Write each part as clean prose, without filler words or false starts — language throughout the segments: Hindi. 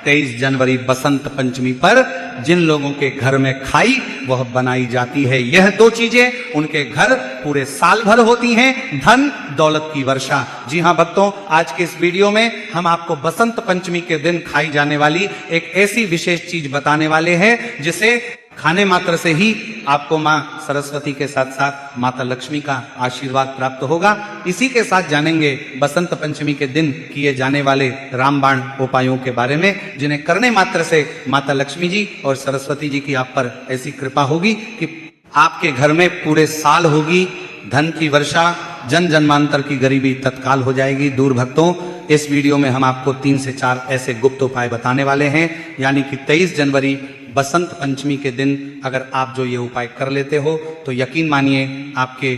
23 जनवरी बसंत पंचमी पर जिन लोगों के घर में खाई वह बनाई जाती है। यह दो चीजें उनके घर पूरे साल भर होती हैं, धन दौलत की वर्षा। जी हां भक्तों, आज के इस वीडियो में हम आपको बसंत पंचमी के दिन खाई जाने वाली एक ऐसी विशेष चीज बताने वाले हैं जिसे खाने मात्र से ही आपको मां सरस्वती के साथ साथ माता लक्ष्मी का आशीर्वाद प्राप्त होगा। इसी के साथ जानेंगे बसंत पंचमी के दिन किए जाने वाले रामबाण उपायों के बारे में, जिन्हें करने मात्र से माता लक्ष्मी जी और सरस्वती जी की आप पर ऐसी कृपा होगी कि आपके घर में पूरे साल होगी धन की वर्षा, जन जन्मांतर की गरीबी तत्काल हो जाएगी दूर। भक्तों, इस वीडियो में हम आपको 3 से 4 ऐसे गुप्त उपाय बताने वाले हैं, यानी कि 23 जनवरी बसंत पंचमी के दिन अगर आप जो ये उपाय कर लेते हो तो यकीन मानिए आपके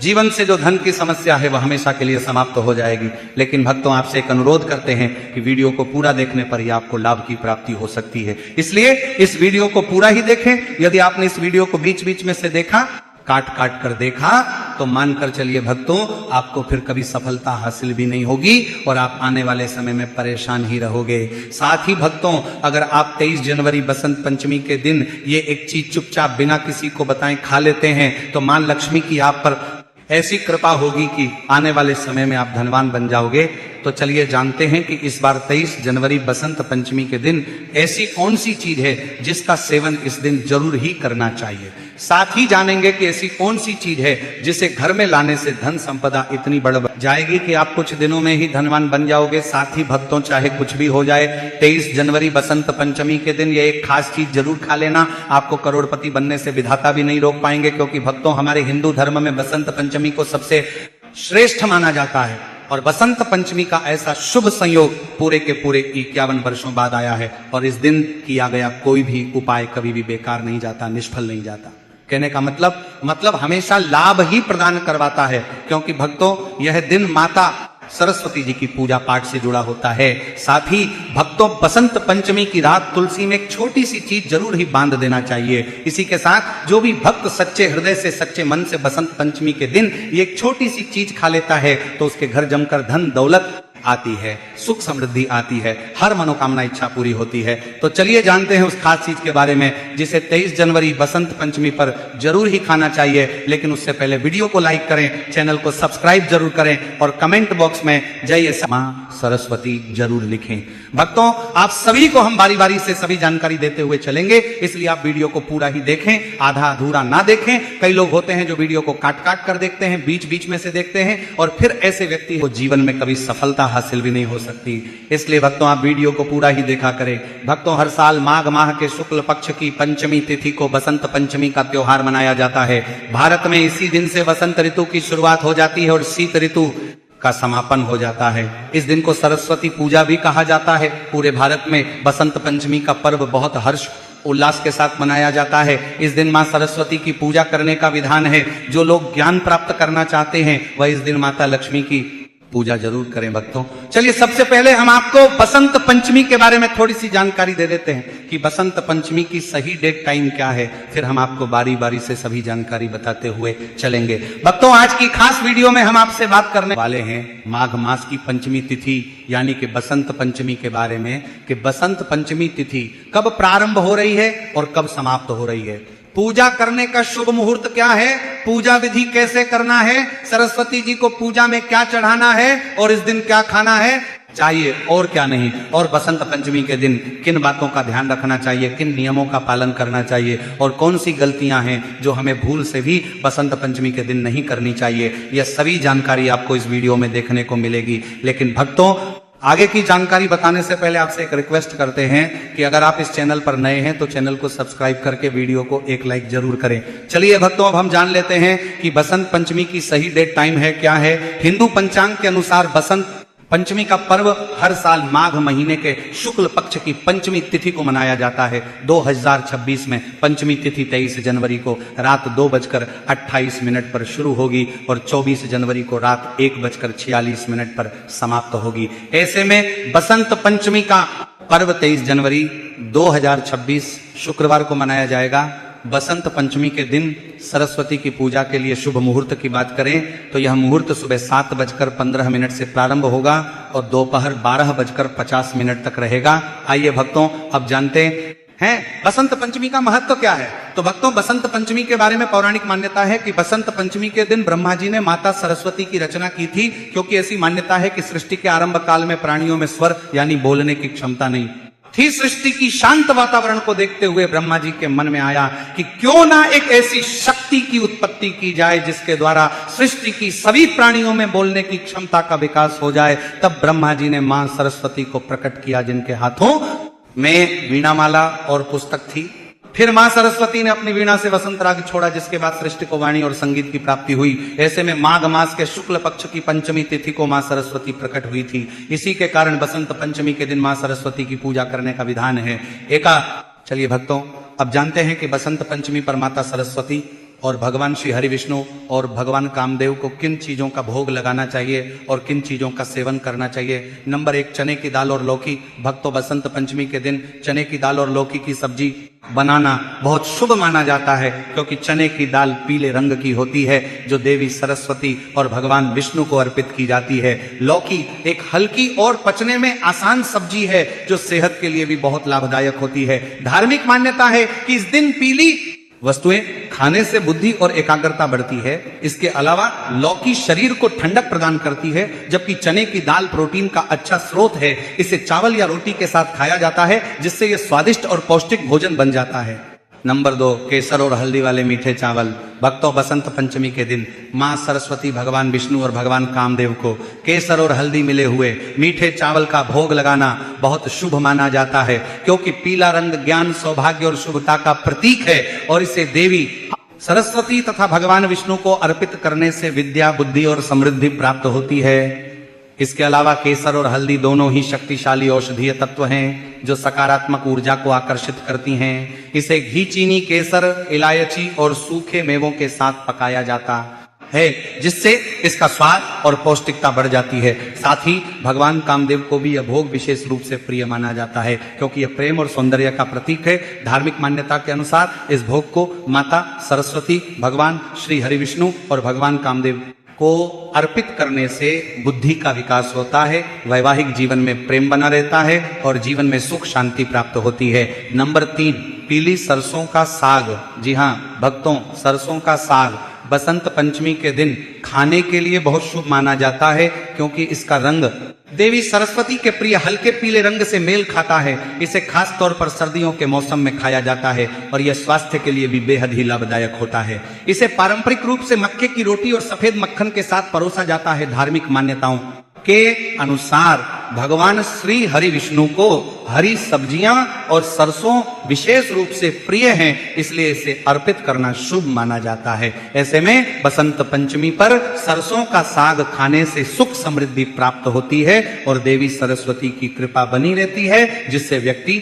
जीवन से जो धन की समस्या है वह हमेशा के लिए समाप्त हो जाएगी। लेकिन भक्तों, आपसे एक अनुरोध करते हैं कि वीडियो को पूरा देखने पर ही आपको लाभ की प्राप्ति हो सकती है, इसलिए इस वीडियो को पूरा ही देखें। यदि आपने इस वीडियो को बीच बीच में से देखा, काट काट कर देखा, तो मानकर चलिए भक्तों, आपको फिर कभी सफलता हासिल भी नहीं होगी और आप आने वाले समय में परेशान ही रहोगे। साथ ही भक्तों, अगर आप 23 जनवरी बसंत पंचमी के दिन ये एक चीज चुपचाप बिना किसी को बताएं खा लेते हैं तो मां लक्ष्मी की आप पर ऐसी कृपा होगी कि आने वाले समय में आप धनवान बन जाओगे। तो चलिए जानते हैं कि इस बार 23 जनवरी बसंत पंचमी के दिन ऐसी कौन सी चीज है जिसका सेवन इस दिन जरूर ही करना चाहिए। साथ ही जानेंगे कि ऐसी कौन सी चीज है जिसे घर में लाने से धन संपदा इतनी बढ़ जाएगी कि आप कुछ दिनों में ही धनवान बन जाओगे। साथ ही भक्तों, चाहे कुछ भी हो जाए, 23 जनवरी बसंत पंचमी के दिन ये एक खास चीज जरूर खा लेना। आपको करोड़पति बनने से विधाता भी नहीं रोक पाएंगे, क्योंकि भक्तों, हमारे हिंदू धर्म में बसंत पंचमी को सबसे श्रेष्ठ माना जाता है और बसंत पंचमी का ऐसा शुभ संयोग पूरे के पूरे 51 वर्षों बाद आया है और इस दिन किया गया कोई भी उपाय कभी भी बेकार नहीं जाता, निष्फल नहीं जाता। कहने का मतलब हमेशा लाभ ही प्रदान करवाता है, क्योंकि भक्तों यह दिन माता सरस्वती जी की पूजा पाठ से जुड़ा होता है। साथ ही भक्तों, बसंत पंचमी की रात तुलसी में एक छोटी सी चीज जरूर ही बांध देना चाहिए। इसी के साथ जो भी भक्त सच्चे हृदय से, सच्चे मन से बसंत पंचमी के दिन ये एक छोटी सी चीज खा लेता है तो उसके घर जमकर धन दौलत आती है, सुख समृद्धि आती है, हर मनोकामना इच्छा पूरी होती है। तो चलिए जानते हैं उस खास चीज के बारे में जिसे 23 जनवरी बसंत पंचमी पर जरूर ही खाना चाहिए। लेकिन उससे पहले वीडियो को लाइक करें, चैनल को सब्सक्राइब जरूर करें और कमेंट बॉक्स में जय मां सरस्वती जरूर लिखें। भक्तों, आप सभी को हम बारी बारी से सभी जानकारी देते हुए चलेंगे, इसलिए आप वीडियो को पूरा ही देखें, आधा अधूरा ना देखें। कई लोग होते हैं जो वीडियो को काट काट कर देखते हैं, बीच बीच में से देखते हैं और फिर ऐसे व्यक्ति को जीवन में कभी सफलता हासिल भी नहीं हो सकती। इसलिए भक्तों, आप वीडियो को पूरा ही देखा करें। भक्तों, हर साल माघ माह के शुक्ल पक्ष की पंचमी तिथि को बसंत पंचमी का त्योहार मनाया जाता है। भारत में इसी दिन से वसंत ऋतु की शुरुआत हो जाती है और शीत ऋतु का समापन हो जाता है। इस दिन को सरस्वती पूजा भी कहा जाता है। पूरे भारत में बसंत पंचमी का पर्व बहुत हर्ष उल्लास के साथ मनाया जाता है। इस दिन मां सरस्वती की पूजा करने का विधान है। जो लोग ज्ञान प्राप्त करना चाहते हैं वह इस दिन माता लक्ष्मी की पूजा जरूर करें। भक्तों, चलिए सबसे पहले हम आपको बसंत पंचमी के बारे में थोड़ी सी जानकारी दे देते हैं कि बसंत पंचमी की सही डेट टाइम क्या है, फिर हम आपको बारी बारी से सभी जानकारी बताते हुए चलेंगे। भक्तों, आज की खास वीडियो में हम आपसे बात करने वाले हैं माघ मास की पंचमी तिथि यानी कि बसंत पंचमी के बारे में, कि बसंत पंचमी तिथि कब प्रारंभ हो रही है और कब समाप्त हो रही है। पूजा करने का शुभ मुहूर्त क्या है, पूजा विधि कैसे करना है, सरस्वती जी को पूजा में क्या चढ़ाना है और इस दिन क्या खाना है चाहिए और क्या नहीं, और बसंत पंचमी के दिन किन बातों का ध्यान रखना चाहिए, किन नियमों का पालन करना चाहिए और कौन सी गलतियां हैं जो हमें भूल से भी बसंत पंचमी के दिन नहीं करनी चाहिए, यह सभी जानकारी आपको इस वीडियो में देखने को मिलेगी। लेकिन भक्तों, आगे की जानकारी बताने से पहले आपसे एक रिक्वेस्ट करते हैं कि अगर आप इस चैनल पर नए हैं तो चैनल को सब्सक्राइब करके वीडियो को एक लाइक जरूर करें। चलिए भक्तों, अब हम जान लेते हैं कि बसंत पंचमी की सही डेट टाइम है क्या है। हिंदू पंचांग के अनुसार बसंत पंचमी का पर्व हर साल माघ महीने के शुक्ल पक्ष की पंचमी तिथि को मनाया जाता है। 2026 में पंचमी तिथि 23 जनवरी को रात 2:28 पर शुरू होगी और 24 जनवरी को रात 1:46 पर समाप्त होगी। ऐसे में बसंत पंचमी का पर्व 23 जनवरी 2026 शुक्रवार को मनाया जाएगा। बसंत पंचमी के दिन सरस्वती की पूजा के लिए शुभ मुहूर्त की बात करें तो यह मुहूर्त सुबह 7:15 से प्रारंभ होगा और दोपहर 12:50 तक रहेगा। आइए भक्तों, अब जानते हैं बसंत पंचमी का महत्व क्या है। तो भक्तों, बसंत पंचमी के बारे में पौराणिक मान्यता है कि बसंत पंचमी के दिन ब्रह्मा जी ने माता सरस्वती की रचना की थी, क्योंकि ऐसी मान्यता है कि सृष्टि के आरंभ काल में प्राणियों में स्वर यानी बोलने की क्षमता नहीं थी। सृष्टि की शांत वातावरण को देखते हुए ब्रह्मा जी के मन में आया कि क्यों ना एक ऐसी शक्ति की उत्पत्ति की जाए जिसके द्वारा सृष्टि की सभी प्राणियों में बोलने की क्षमता का विकास हो जाए। तब ब्रह्मा जी ने मां सरस्वती को प्रकट किया, जिनके हाथों में वीणामाला और पुस्तक थी। फिर मां सरस्वती ने अपनी वीणा से वसंत राग छोड़ा, जिसके बाद सृष्टि को वाणी और संगीत की प्राप्ति हुई। ऐसे में माघ मास के शुक्ल पक्ष की पंचमी तिथि को मां सरस्वती प्रकट हुई थी। इसी के कारण बसंत पंचमी के दिन मां सरस्वती की पूजा करने का विधान है। चलिए भक्तों, अब जानते हैं कि बसंत पंचमी पर माता सरस्वती और भगवान श्री हरि विष्णु और भगवान कामदेव को किन चीजों का भोग लगाना चाहिए और किन चीजों का सेवन करना चाहिए। नंबर 1, चने की दाल और लौकी। भक्तों, बसंत पंचमी के दिन चने की दाल और लौकी की सब्जी बनाना बहुत शुभ माना जाता है, क्योंकि चने की दाल पीले रंग की होती है, जो देवी सरस्वती और भगवान विष्णु को अर्पित की जाती है। लौकी एक हल्की और पचने में आसान सब्जी है, जो सेहत के लिए भी बहुत लाभदायक होती है। धार्मिक मान्यता है कि इस दिन पीली वस्तुएं खाने से बुद्धि और एकाग्रता बढ़ती है। इसके अलावा लौकी शरीर को ठंडक प्रदान करती है, जबकि चने की दाल प्रोटीन का अच्छा स्रोत है। इसे चावल या रोटी के साथ खाया जाता है, जिससे यह स्वादिष्ट और पौष्टिक भोजन बन जाता है। नंबर 2, केसर और हल्दी वाले मीठे चावल। भक्तों, बसंत पंचमी के दिन मां सरस्वती, भगवान विष्णु और भगवान कामदेव को केसर और हल्दी मिले हुए मीठे चावल का भोग लगाना बहुत शुभ माना जाता है, क्योंकि पीला रंग ज्ञान, सौभाग्य और शुभता का प्रतीक है और इसे देवी सरस्वती तथा भगवान विष्णु को अर्पित करने से विद्या, बुद्धि और समृद्धि प्राप्त होती है। इसके अलावा केसर और हल्दी दोनों ही शक्तिशाली औषधीय तत्व हैं, जो सकारात्मक ऊर्जा को आकर्षित करती हैं। इसे घी, चीनी, केसर, इलायची और सूखे मेवों के साथ पकाया जाता है, जिससे इसका स्वाद और पौष्टिकता बढ़ जाती है। साथ ही भगवान कामदेव को भी यह भोग विशेष रूप से प्रिय माना जाता है, क्योंकि यह प्रेम और सौंदर्य का प्रतीक है। धार्मिक मान्यता के अनुसार इस भोग को माता सरस्वती, भगवान श्री हरि विष्णु और भगवान कामदेव को अर्पित करने से बुद्धि का विकास होता है, वैवाहिक जीवन में प्रेम बना रहता है और जीवन में सुख शांति प्राप्त होती है। नंबर 3, पीली सरसों का साग। जी हाँ भक्तों, सरसों का साग बसंत पंचमी के दिन खाने के लिए बहुत शुभ माना जाता है, क्योंकि इसका रंग देवी सरस्वती के प्रिय हल्के पीले रंग से मेल खाता है। इसे खास तौर पर सर्दियों के मौसम में खाया जाता है और यह स्वास्थ्य के लिए भी बेहद ही लाभदायक होता है। इसे पारंपरिक रूप से मक्के की रोटी और सफेद मक्खन के साथ परोसा जाता है। धार्मिक मान्यताओं के अनुसार भगवान श्री हरि विष्णु को हरी सब्जियां और सरसों विशेष रूप से प्रिय हैं, इसलिए इसे अर्पित करना शुभ माना जाता है। ऐसे में बसंत पंचमी पर सरसों का साग खाने से सुख समृद्धि प्राप्त होती है और देवी सरस्वती की कृपा बनी रहती है, जिससे व्यक्ति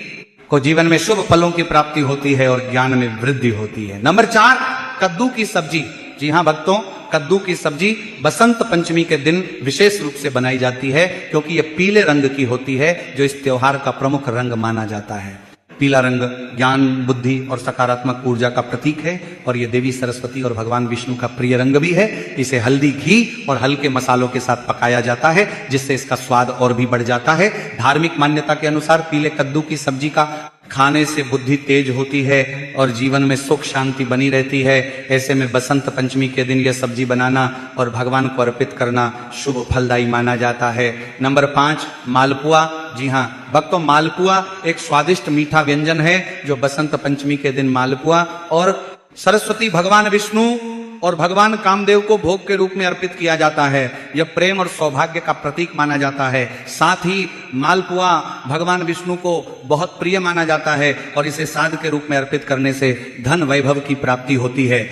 को जीवन में शुभ फलों की प्राप्ति होती है और ज्ञान में वृद्धि होती है। नंबर 4, कद्दू की सब्जी। जी हाँ भक्तों, कद्दू की सब्जी बसंत पंचमी के दिन विशेष रूप से बनाई जाती है, क्योंकि यह पीले रंग की होती है, जो इस त्योहार का प्रमुख रंग माना जाता है। पीला रंग ज्ञान, बुद्धि और सकारात्मक ऊर्जा का प्रतीक है और यह देवी सरस्वती और भगवान विष्णु का प्रिय रंग भी है। इसे हल्दी, घी और हल्के मसालों के साथ पकाया जाता है, जिससे इसका स्वाद और भी बढ़ जाता है। धार्मिक मान्यता के अनुसार पीले कद्दू की सब्जी का खाने से बुद्धि तेज होती है और जीवन में सुख शांति बनी रहती है। ऐसे में बसंत पंचमी के दिन यह सब्जी बनाना और भगवान को अर्पित करना शुभ फलदायी माना जाता है। नंबर 5, मालपुआ। जी हाँ भक्तों, मालपुआ एक स्वादिष्ट मीठा व्यंजन है, जो बसंत पंचमी के दिन मालपुआ और सरस्वती, भगवान विष्णु और भगवान कामदेव को भोग के रूप में अर्पित किया जाता है। यह प्रेम और सौभाग्य का प्रतीक माना जाता है। साथ ही मालपुआ भगवान विष्णु को बहुत प्रिय माना जाता है और इसे साध के रूप में अर्पित करने से धन वैभव की प्राप्ति होती है।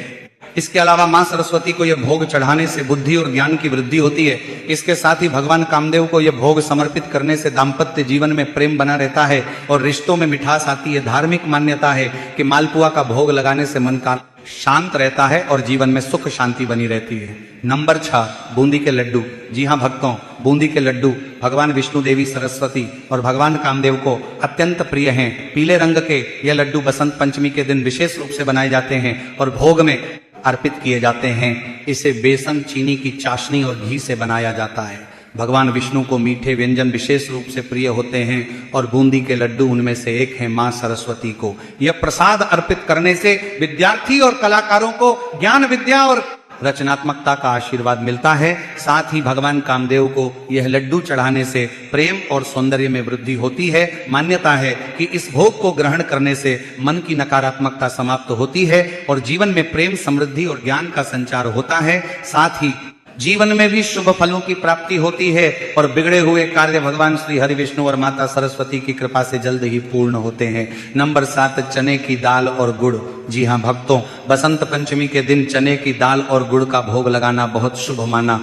इसके अलावा मां सरस्वती को यह भोग चढ़ाने से बुद्धि और ज्ञान की वृद्धि होती है। इसके साथ ही भगवान कामदेव को यह भोग समर्पित करने से दाम्पत्य जीवन में प्रेम बना रहता है और रिश्तों में मिठास आती है। धार्मिक मान्यता है कि मालपुआ का भोग लगाने से मन का शांत रहता है और जीवन में सुख शांति बनी रहती है। नंबर 6, बूंदी के लड्डू। जी हाँ भक्तों, बूंदी के लड्डू भगवान विष्णु, देवी सरस्वती और भगवान कामदेव को अत्यंत प्रिय हैं। पीले रंग के ये लड्डू बसंत पंचमी के दिन विशेष रूप से बनाए जाते हैं और भोग में अर्पित किए जाते हैं। इसे बेसन, चीनी की चाशनी और घी से बनाया जाता है। भगवान विष्णु को मीठे व्यंजन विशेष रूप से प्रिय होते हैं और बूंदी के लड्डू उनमें से एक है। मां सरस्वती को यह प्रसाद अर्पित करने से विद्यार्थी और कलाकारों को ज्ञान, विद्या और रचनात्मकता का आशीर्वाद मिलता है। साथ ही भगवान कामदेव को यह लड्डू चढ़ाने से प्रेम और सौंदर्य में वृद्धि होती है। मान्यता है कि इस भोग को ग्रहण करने से मन की नकारात्मकता समाप्त होती है और जीवन में प्रेम, समृद्धि और ज्ञान का संचार होता है। साथ ही जीवन में भी शुभ फलों की प्राप्ति होती है और बिगड़े हुए कार्य भगवान श्री हरि विष्णु और माता सरस्वती की कृपा से जल्द ही पूर्ण होते हैं। नंबर 7, चने की दाल और गुड़। जी हाँ भक्तों, बसंत पंचमी के दिन चने की दाल और गुड़ का भोग लगाना बहुत शुभ माना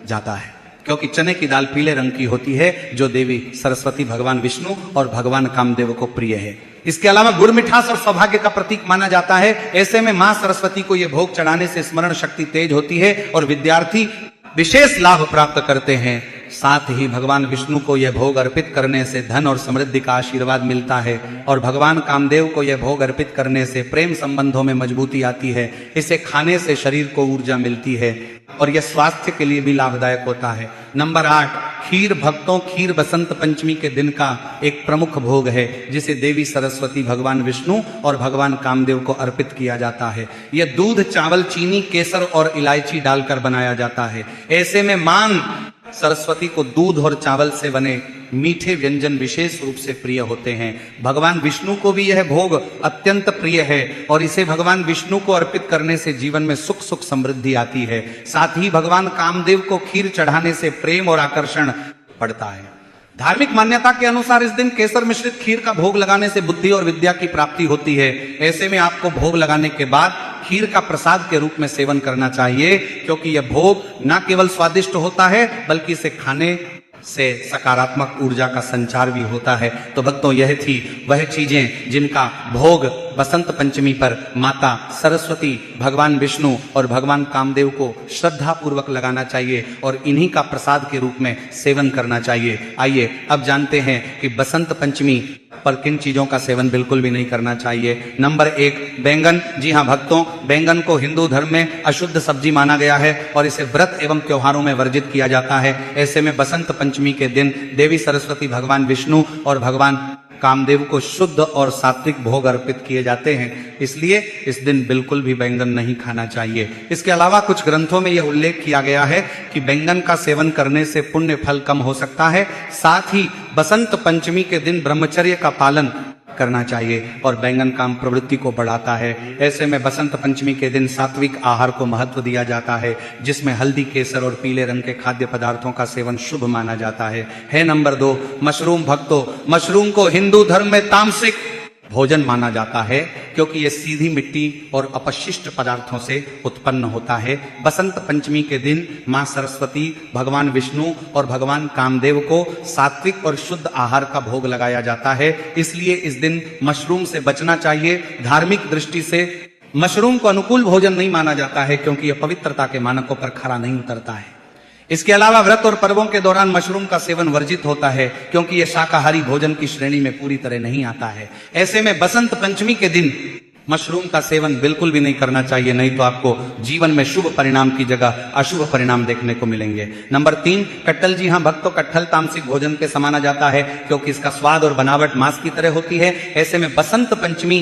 जाता है, क्योंकि चने की दाल पीले रंग की होती है, जो देवी सरस्वती, भगवान विष्णु और भगवान कामदेव को प्रिय है। इसके अलावा गुड़ मिठास और सौभाग्य का प्रतीक माना जाता है। ऐसे में मां सरस्वती को यह भोग चढ़ाने से स्मरण शक्ति तेज होती है और विद्यार्थी विशेष लाभ प्राप्त करते हैं। साथ ही भगवान विष्णु को यह भोग अर्पित करने से धन और समृद्धि का आशीर्वाद मिलता है और भगवान कामदेव को यह भोग अर्पित करने से प्रेम संबंधों में मजबूती आती है। इसे खाने से शरीर को ऊर्जा मिलती है और यह स्वास्थ्य के लिए भी लाभदायक होता है। नंबर 8, खीर। भक्तों, खीर बसंत पंचमी के दिन का एक प्रमुख भोग है, जिसे देवी सरस्वती, भगवान विष्णु और भगवान कामदेव को अर्पित किया जाता है। यह दूध, चावल, चीनी, केसर और इलायची डालकर बनाया जाता है। ऐसे में मां सरस्वती को दूध और चावल से बने मीठे व्यंजन विशेष रूप से प्रिय होते हैं। भगवान विष्णु को भी यह भोग अत्यंत प्रिय है और इसे भगवान विष्णु को अर्पित करने से जीवन में सुख समृद्धि आती है। साथ ही भगवान कामदेव को खीर चढ़ाने से प्रेम और आकर्षण बढ़ता है। धार्मिक मान्यता के अनुसार इस दिन केसर मिश्रित खीर का भोग लगाने से बुद्धि और विद्या की प्राप्ति होती है। ऐसे में आपको भोग लगाने के बाद खीर का प्रसाद के रूप में सेवन करना चाहिए, क्योंकि यह भोग न केवल स्वादिष्ट होता है बल्कि इसे खाने से सकारात्मक ऊर्जा का संचार भी होता है। तो भक्तों, यह थी वह चीजें जिनका भोग बसंत पंचमी पर माता सरस्वती, भगवान विष्णु और भगवान कामदेव को श्रद्धा पूर्वक लगाना चाहिए और इन्हीं का प्रसाद के रूप में सेवन करना चाहिए। आइए अब जानते हैं कि बसंत पंचमी पर किन चीजों का सेवन बिल्कुल भी नहीं करना चाहिए। नंबर 1, बैंगन। जी हाँ भक्तों, बैंगन को हिंदू धर्म में अशुद्ध सब्जी माना गया है और इसे व्रत एवं त्योहारों में वर्जित किया जाता है। ऐसे में बसंत पंचमी के दिन देवी सरस्वती, भगवान विष्णु और भगवान कामदेव को शुद्ध और सात्विक भोग अर्पित किए जाते हैं, इसलिए इस दिन बिल्कुल भी बैंगन नहीं खाना चाहिए। इसके अलावा कुछ ग्रंथों में यह उल्लेख किया गया है कि बैंगन का सेवन करने से पुण्य फल कम हो सकता है। साथ ही बसंत पंचमी के दिन ब्रह्मचर्य का पालन करना चाहिए और बैंगन काम प्रवृत्ति को बढ़ाता है। ऐसे में बसंत पंचमी के दिन सात्विक आहार को महत्व दिया जाता है, जिसमें हल्दी, केसर और पीले रंग के खाद्य पदार्थों का सेवन शुभ माना जाता है। Number 2, mushroom. भक्तों, मशरूम को हिंदू धर्म में तामसिक भोजन माना जाता है, क्योंकि यह सीधी मिट्टी और अपशिष्ट पदार्थों से उत्पन्न होता है। बसंत पंचमी के दिन मां सरस्वती, भगवान विष्णु और भगवान कामदेव को सात्विक और शुद्ध आहार का भोग लगाया जाता है, इसलिए इस दिन मशरूम से बचना चाहिए। धार्मिक दृष्टि से मशरूम को अनुकूल भोजन नहीं माना जाता है, क्योंकि यह पवित्रता के मानकों पर खरा नहीं उतरता है। इसके अलावा व्रत और पर्वों के दौरान मशरूम का सेवन वर्जित होता है, क्योंकि यह शाकाहारी भोजन की श्रेणी में पूरी तरह नहीं आता है। ऐसे में बसंत पंचमी के दिन मशरूम का सेवन बिल्कुल भी नहीं करना चाहिए, नहीं तो आपको जीवन में शुभ परिणाम की जगह अशुभ परिणाम देखने को मिलेंगे। नंबर 3, कटहल। जी हाँ भक्तों, कटहल तामसिक भोजन के समाना जाता है, क्योंकि इसका स्वाद और बनावट मांस की तरह होती है। ऐसे में बसंत पंचमी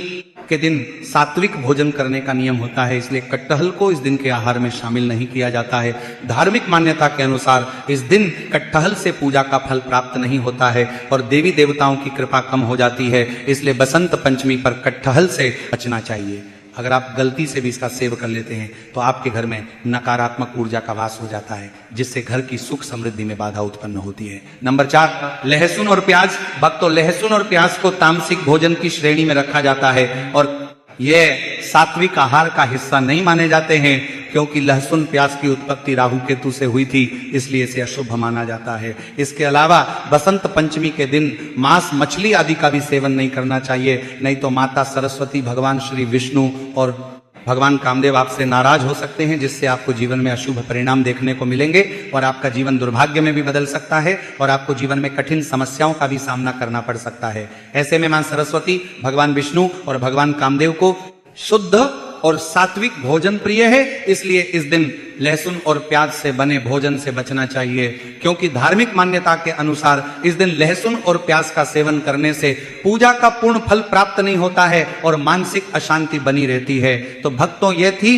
के दिन सात्विक भोजन करने का नियम होता है, इसलिए कटहल को इस दिन के आहार में शामिल नहीं किया जाता है। धार्मिक मान्यता के अनुसार इस दिन कटहल से पूजा का फल प्राप्त नहीं होता है और देवी देवताओं की कृपा कम हो जाती है, इसलिए बसंत पंचमी पर कटहल से बचना चाहिए। अगर आप गलती से भी इसका सेवन कर लेते हैं तो आपके घर में नकारात्मक ऊर्जा का वास हो जाता है, जिससे घर की सुख समृद्धि में बाधा उत्पन्न होती है। नंबर 4, लहसुन और प्याज। भक्तों, लहसुन और प्याज को तामसिक भोजन की श्रेणी में रखा जाता है और ये सात्विक आहार का हिस्सा नहीं माने जाते हैं, क्योंकि लहसुन प्याज की उत्पत्ति राहु केतु से हुई थी, इसलिए इसे अशुभ माना जाता है। इसके अलावा बसंत पंचमी के दिन मांस, मछली आदि का भी सेवन नहीं करना चाहिए, नहीं तो माता सरस्वती, भगवान श्री विष्णु और भगवान कामदेव आपसे नाराज हो सकते हैं, जिससे आपको जीवन में अशुभ परिणाम देखने को मिलेंगे और आपका जीवन दुर्भाग्य में भी बदल सकता है और आपको जीवन में कठिन समस्याओं का भी सामना करना पड़ सकता है। ऐसे में मां सरस्वती, भगवान विष्णु और भगवान कामदेव को शुद्ध और सात्विक भोजन प्रिय है, इसलिए इस दिन लहसुन और प्याज से बने भोजन से बचना चाहिए, क्योंकि धार्मिक मान्यता के अनुसार इस दिन लहसुन और प्याज का सेवन करने से पूजा का पूर्ण फल प्राप्त नहीं होता है और मानसिक अशांति बनी रहती है। तो भक्तों, यह थी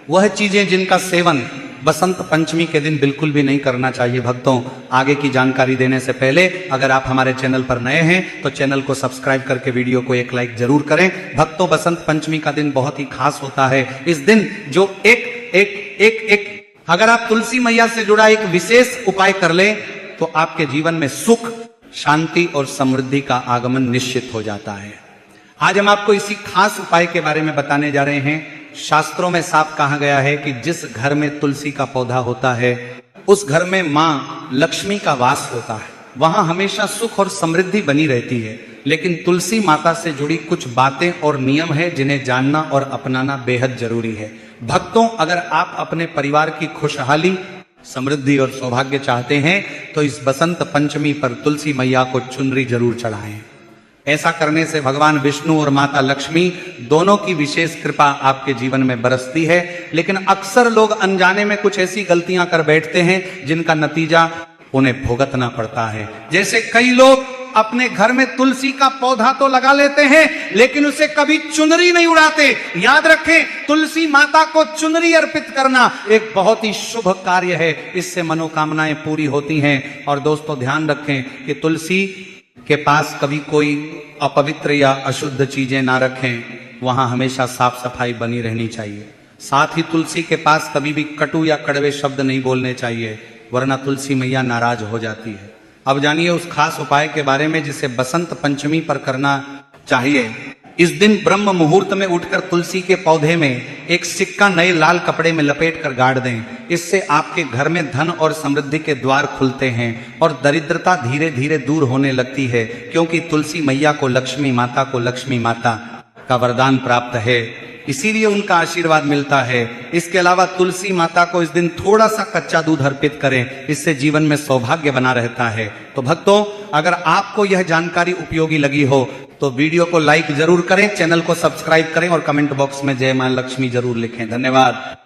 वह चीजें जिनका सेवन बसंत पंचमी के दिन बिल्कुल भी नहीं करना चाहिए। भक्तों, आगे की जानकारी देने से पहले अगर आप हमारे चैनल पर नए हैं तो चैनल को सब्सक्राइब करके वीडियो को एक लाइक जरूर करें। भक्तों, बसंत पंचमी का दिन बहुत ही खास होता है। इस दिन जो अगर आप तुलसी मैया से जुड़ा एक विशेष उपाय कर लें तो आपके जीवन में सुख, शांति और समृद्धि का आगमन निश्चित हो जाता है। आज हम आपको इसी खास उपाय के बारे में बताने जा रहे हैं। शास्त्रों में साफ कहा गया है कि जिस घर में तुलसी का पौधा होता है उस घर में मां लक्ष्मी का वास होता है, वहां हमेशा सुख और समृद्धि बनी रहती है। लेकिन तुलसी माता से जुड़ी कुछ बातें और नियम है जिन्हें जानना और अपनाना बेहद जरूरी है। भक्तों, अगर आप अपने परिवार की खुशहाली, समृद्धि और सौभाग्य चाहते हैं तो इस बसंत पंचमी पर तुलसी मैया को चुनरी जरूर चढ़ाएं। ऐसा करने से भगवान विष्णु और माता लक्ष्मी दोनों की विशेष कृपा आपके जीवन में बरसती है। लेकिन अक्सर लोग अनजाने में कुछ ऐसी गलतियां कर बैठते हैं जिनका नतीजा उन्हें भुगतना पड़ता है। जैसे कई लोग अपने घर में तुलसी का पौधा तो लगा लेते हैं लेकिन उसे कभी चुनरी नहीं उड़ाते। याद रखें, तुलसी माता को चुनरी अर्पित करना एक बहुत ही शुभ कार्य है, इससे मनोकामनाएं पूरी होती हैं। और दोस्तों, ध्यान रखें कि तुलसी के पास कभी कोई अपवित्र या अशुद्ध चीजें ना रखें, वहां हमेशा साफ सफाई बनी रहनी चाहिए। साथ ही तुलसी के पास कभी भी कटु या कड़वे शब्द नहीं बोलने चाहिए, वरना तुलसी मैया नाराज हो जाती है। अब जानिए उस खास उपाय के बारे में जिसे बसंत पंचमी पर करना चाहिए। इस दिन ब्रह्म मुहूर्त में उठकर तुलसी के पौधे में एक सिक्का नए लाल कपड़े में लपेट कर गाड़ दें। इससे आपके घर में धन और समृद्धि के द्वार खुलते हैं और दरिद्रता धीरे धीरे दूर होने लगती है, क्योंकि तुलसी मैया को लक्ष्मी माता का वरदान प्राप्त है, इसीलिए उनका आशीर्वाद मिलता है। इसके अलावा तुलसी माता को इस दिन थोड़ा सा कच्चा दूध अर्पित करें, इससे जीवन में सौभाग्य बना रहता है। तो भक्तों, अगर आपको यह जानकारी उपयोगी लगी हो तो वीडियो को लाइक जरूर करें, चैनल को सब्सक्राइब करें और कमेंट बॉक्स में जय मां लक्ष्मी जरूर लिखें। धन्यवाद।